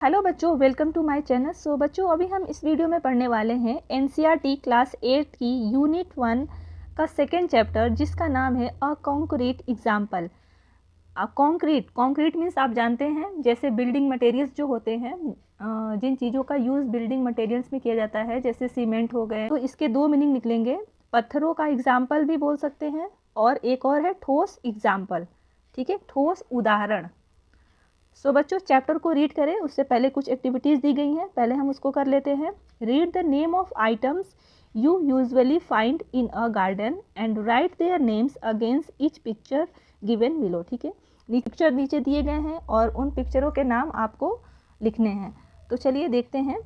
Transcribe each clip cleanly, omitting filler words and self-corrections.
Hello बच्चों, welcome to my channel. सो बच्चों, अभी हम इस वीडियो में पढ़ने वाले हैं एनसीईआरटी क्लास 8 की यूनिट 1 का सेकेंड चैप्टर, जिसका नाम है a concrete example. Concrete means आप जानते हैं, जैसे बिल्डिंग मटेरियल्स जो होते हैं, जिन चीज़ों का यूज़ बिल्डिंग मटेरियल्स में किया जाता है, जैसे सीमेंट हो गए, तो इसके दो मीनिंग निकलेंगे। पत्थरों का एग्जाम्पल भी बोल सकते हैं, और एक और है ठोस एग्जाम्पल। ठीक है, ठोस उदाहरण। सो बच्चों, चैप्टर को रीड करें उससे पहले कुछ एक्टिविटीज़ दी गई हैं, पहले हम उसको कर लेते हैं। Read the name of items you usually find in a garden and right their names against each picture given below. ठीक है, पिक्चर नीचे दिए गए हैं और उन पिक्चरों के नाम आपको लिखने हैं। तो चलिए देखते हैं।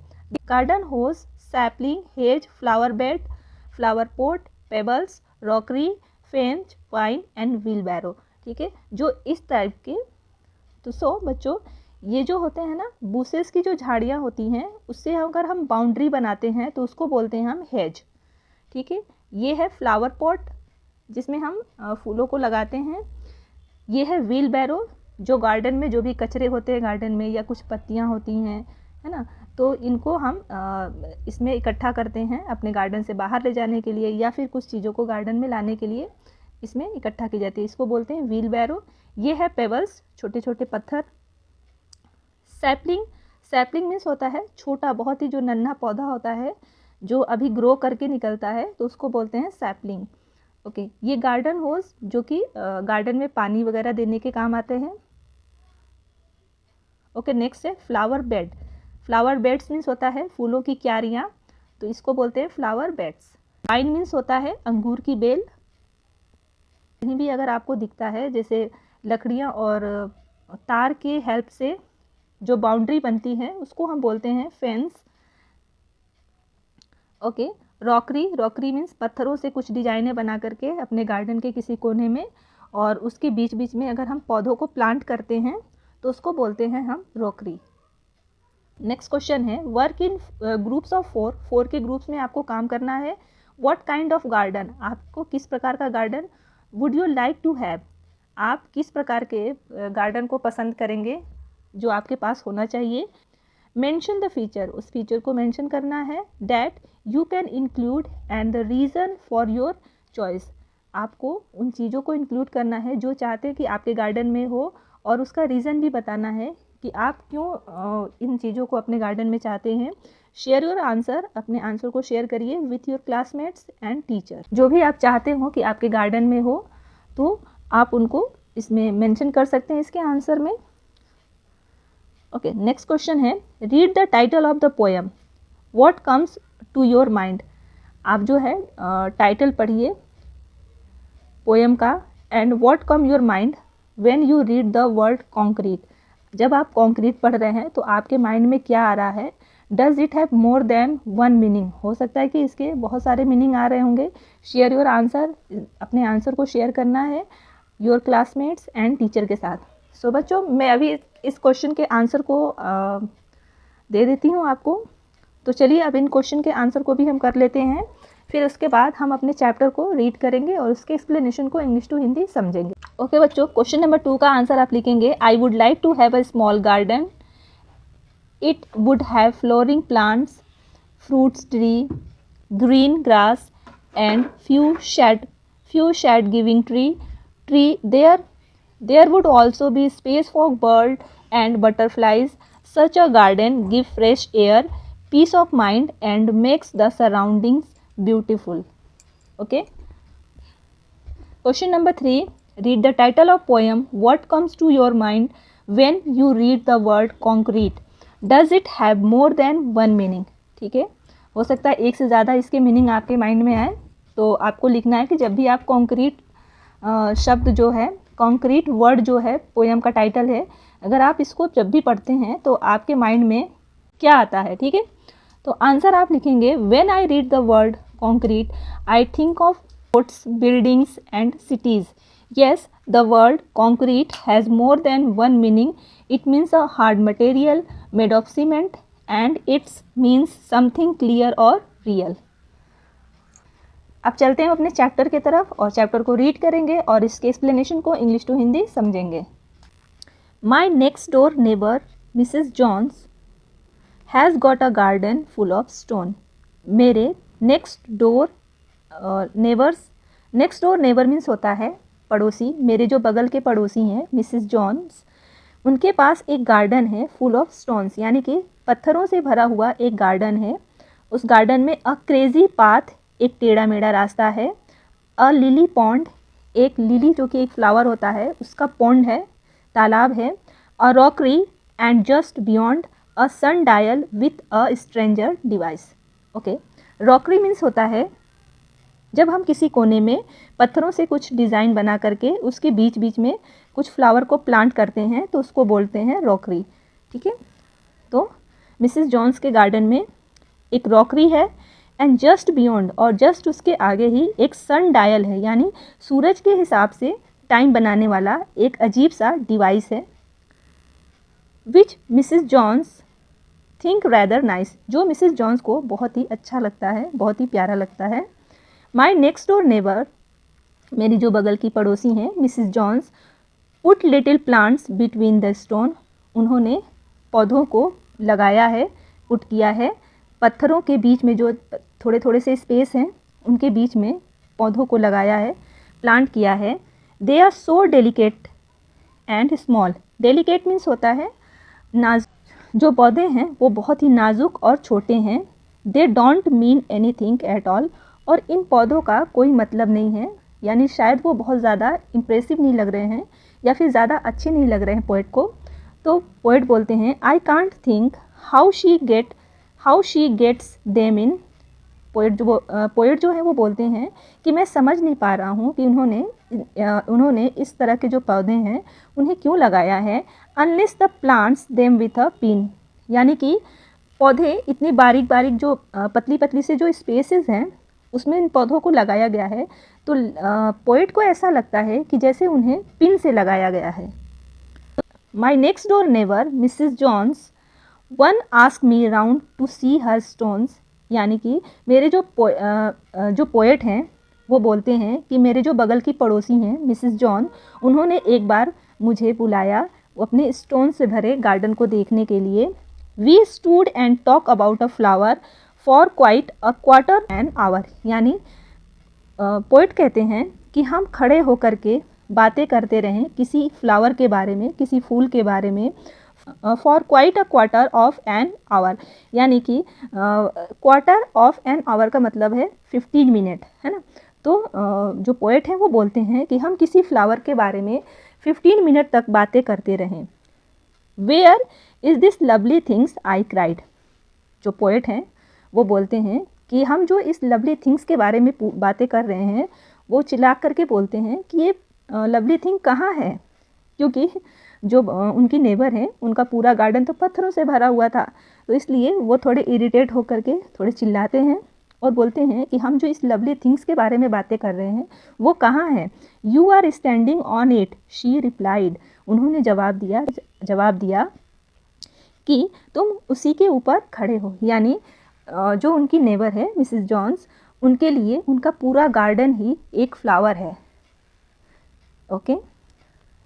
Garden hose, sapling, hedge, flower bed, flower pot, pebbles, rockery, fence, vine and wheelbarrow. ठीक है, जो इस टाइप के। तो बच्चों, ये जो होते हैं ना, बुसेस की जो झाड़ियाँ होती हैं, उससे अगर हम बाउंड्री बनाते हैं तो उसको बोलते हैं हम हेज। ठीक है, ये है फ्लावर पॉट जिसमें हम फूलों को लगाते हैं। ये है व्हील बैरो, जो गार्डन में जो भी कचरे होते हैं गार्डन में, या कुछ पत्तियाँ होती हैं, है ना, तो इनको हम इसमें इकट्ठा करते हैं अपने गार्डन से बाहर ले जाने के लिए, या फिर कुछ चीज़ों को गार्डन में लाने के लिए इसमें इकट्ठा की जाती है, इसको बोलते हैं व्हील बैरो। ये है पेबल्स, छोटे छोटे पत्थर। सैपलिंग मीन्स होता है छोटा, बहुत ही जो नन्हा पौधा होता है जो अभी ग्रो करके निकलता है, तो उसको बोलते हैं सैपलिंग। ओके, ये गार्डन होज, जो कि गार्डन में पानी वगैरह देने के काम आते हैं। ओके, नेक्स्ट है flower bed. Flower beds means होता है फूलों की क्यारियाँ, तो इसको बोलते हैं फ्लावर बेड्स। वाइन मीन्स होता है अंगूर की बेल। कहीं भी अगर आपको दिखता है, जैसे लकड़ियाँ और तार के हेल्प से जो बाउंड्री बनती है, उसको हम बोलते हैं फेंस। ओके, रॉकरी मीन्स पत्थरों से कुछ डिजाइनें बना करके अपने गार्डन के किसी कोने में, और उसके बीच बीच में अगर हम पौधों को प्लांट करते हैं तो उसको बोलते हैं हम रॉकरी। नेक्स्ट क्वेश्चन है, वर्क इन ग्रुप्स ऑफ 4 के ग्रुप्स में आपको काम करना है। व्हाट काइंड ऑफ गार्डन, आपको किस प्रकार का garden would you like to have, आप किस प्रकार के गार्डन को पसंद करेंगे, जो आपके पास होना चाहिए। मेंशन द फीचर, उस फीचर को मेंशन करना है। That you can include and the reason for your choice, आपको उन चीज़ों को इंक्लूड करना है जो चाहते हैं कि आपके गार्डन में हो, और उसका रीज़न भी बताना है कि आप क्यों इन चीज़ों को अपने गार्डन में चाहते हैं। शेयर योर आंसर, अपने आंसर को शेयर करिए with your classmates and teacher. जो भी आप चाहते हो कि आपके गार्डन में हो, तो आप उनको इसमें मेंशन कर सकते हैं इसके आंसर में। ओके, नेक्स्ट क्वेश्चन है, read the title of the poem, what comes to your mind. आप जो है टाइटल पढ़िए पोएम का, and what come your mind when you read the word concrete. जब आप कॉन्क्रीट पढ़ रहे हैं तो आपके माइंड में क्या आ रहा है। Does it have more than one meaning, हो सकता है कि इसके बहुत सारे मीनिंग आ रहे होंगे। शेयर योर आंसर, अपने आंसर को शेयर करना है योर क्लासमेट्स एंड टीचर के साथ। सो बच्चों, मैं अभी इस क्वेश्चन के आंसर को दे देती हूँ आपको। तो चलिए अब इन क्वेश्चन के आंसर को भी हम कर लेते हैं, फिर उसके बाद हम अपने चैप्टर को रीड करेंगे और उसके एक्सप्लेनेशन को इंग्लिश टू हिंदी समझेंगे। ओके बच्चों, क्वेश्चन नंबर 2 का आंसर आप लिखेंगे, I would like to have a small garden, it would have flooring plants, fruits tree, green grass and few shade giving tree. There would also be space for bird and butterflies. Such a garden give fresh air, peace of mind and makes the surroundings beautiful. Okay, question number 3, read the title of poem, what comes to your mind when you read the word concrete. Does it have more than one meaning? ठीक है, हो सकता है एक से ज़्यादा इसके meaning आपके माइंड में आए, तो आपको लिखना है कि जब भी आप कॉन्क्रीट शब्द जो है, कॉन्क्रीट वर्ड जो है पोएम का टाइटल है, अगर आप इसको जब भी पढ़ते हैं तो आपके माइंड में क्या आता है। ठीक है, तो आंसर आप लिखेंगे, when I read the word concrete I think of roads, buildings and cities. Yes, the word concrete has more than one meaning, it means a hard material made of cement and it means something clear और real। अब चलते हैं अपने chapter की तरफ और chapter को read करेंगे और इसके एक्सप्लेनेशन को इंग्लिश टू हिंदी समझेंगे। My next door neighbour Mrs Jones has got a garden full of stone. मेरे नेक्स्ट डोर नेबर मीन्स होता है पड़ोसी, मेरे जो बगल के पड़ोसी हैं मिसिस जॉन्स, उनके पास एक गार्डन है फुल ऑफ स्टोन्स, यानी कि पत्थरों से भरा हुआ एक गार्डन है। उस गार्डन में अ क्रेजी पाथ, एक टेढ़ा मेढ़ा रास्ता है। अ लिली पॉन्ड, एक लिली जो कि एक फ्लावर होता है उसका पॉन्ड है, तालाब है। A rockery and just beyond a sundial with a stranger device. Okay, rockery means होता है जब हम किसी कोने में पत्थरों से कुछ डिज़ाइन बना करके उसके बीच बीच में कुछ फ्लावर को प्लांट करते हैं तो उसको बोलते हैं रॉकरी। ठीक है, तो मिसिस जॉन्स के गार्डन में एक रॉकरी है एंड जस्ट बियॉन्ड, और जस्ट उसके आगे ही एक सन डायल है, यानी सूरज के हिसाब से टाइम बनाने वाला एक अजीब सा डिवाइस है। Which Mrs Johns think rather nice, जो मिसिस जॉन्स को बहुत ही अच्छा लगता है, बहुत ही प्यारा लगता है। माई नेक्स्ट डोर नेबर, मेरी जो बगल की पड़ोसी हैं Mrs Jones, put little plants between the stone, उन्होंने पौधों को लगाया है, पुट किया है, पत्थरों के बीच में जो थोड़े थोड़े से स्पेस हैं उनके बीच में पौधों को लगाया है, प्लांट किया है। They are so delicate and small, delicate means होता है जो पौधे हैं वो बहुत ही नाजुक और छोटे हैं। They don't mean anything at all, और इन पौधों का कोई मतलब नहीं है, यानी शायद वो बहुत ज़्यादा इम्प्रेसिव नहीं लग रहे हैं या फिर ज़्यादा अच्छे नहीं लग रहे हैं पोएट को। तो पोएट बोलते हैं I can't think how she gets them in. Poet जो है वो बोलते हैं कि मैं समझ नहीं पा रहा हूँ कि उन्होंने इस तरह के जो पौधे हैं उन्हें क्यों लगाया है। Unless the plants them with a pin, यानी कि पौधे इतने बारीक बारीक जो पतली पतली से जो स्पेसेस हैं उसमें इन पौधों को लगाया गया है, तो पोएट को ऐसा लगता है कि जैसे उन्हें पिन से लगाया गया है। My next door neighbour Mrs Jones one ask me round to see her stones, यानी कि मेरे जो पोएट हैं वो बोलते हैं कि मेरे जो बगल की पड़ोसी हैं मिसिस जॉन, उन्होंने एक बार मुझे बुलाया अपने स्टोन से भरे गार्डन को देखने के लिए। We stood and talk about a flower for quite a quarter an hour, यानी पोएट कहते हैं कि हम खड़े होकर के बातें करते रहें किसी फ्लावर के बारे में, किसी फूल के बारे में, for quite a quarter of N hour, यानी कि क्वार्टर ऑफ एन आवर का मतलब है 15 मिनट, है ना। तो जो पोएट हैं वो बोलते हैं कि हम किसी फ्लावर के बारे में 15 मिनट तक बातें करते रहें। Where is this lovely things I cried, जो पोएट हैं वो बोलते हैं कि हम जो इस लवली थिंग्स के बारे में बातें कर रहे हैं वो चिल्ला करके बोलते हैं कि ये लवली थिंग कहाँ है, क्योंकि जो उनकी नेबर हैं उनका पूरा गार्डन तो पत्थरों से भरा हुआ था, तो इसलिए वो थोड़े इरिटेट होकर के थोड़े चिल्लाते हैं और बोलते हैं कि हम जो इस लवली थिंग्स के बारे में बातें कर रहे हैं वो कहाँ है। You are standing on it, she replied, उन्होंने जवाब दिया कि तुम उसी के ऊपर खड़े हो, यानी जो उनकी नेबर है मिसिस जॉन्स, उनके लिए उनका पूरा गार्डन ही एक फ्लावर है। ओके,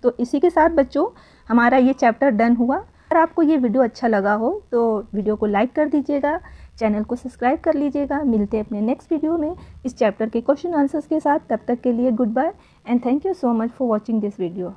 तो इसी के साथ बच्चों हमारा ये चैप्टर डन हुआ। अगर आपको ये वीडियो अच्छा लगा हो तो वीडियो को लाइक कर दीजिएगा, चैनल को सब्सक्राइब कर लीजिएगा। मिलते हैं अपने नेक्स्ट वीडियो में इस चैप्टर के क्वेश्चन आंसर्स के साथ। तब तक के लिए goodbye and thank you so much for watching this video.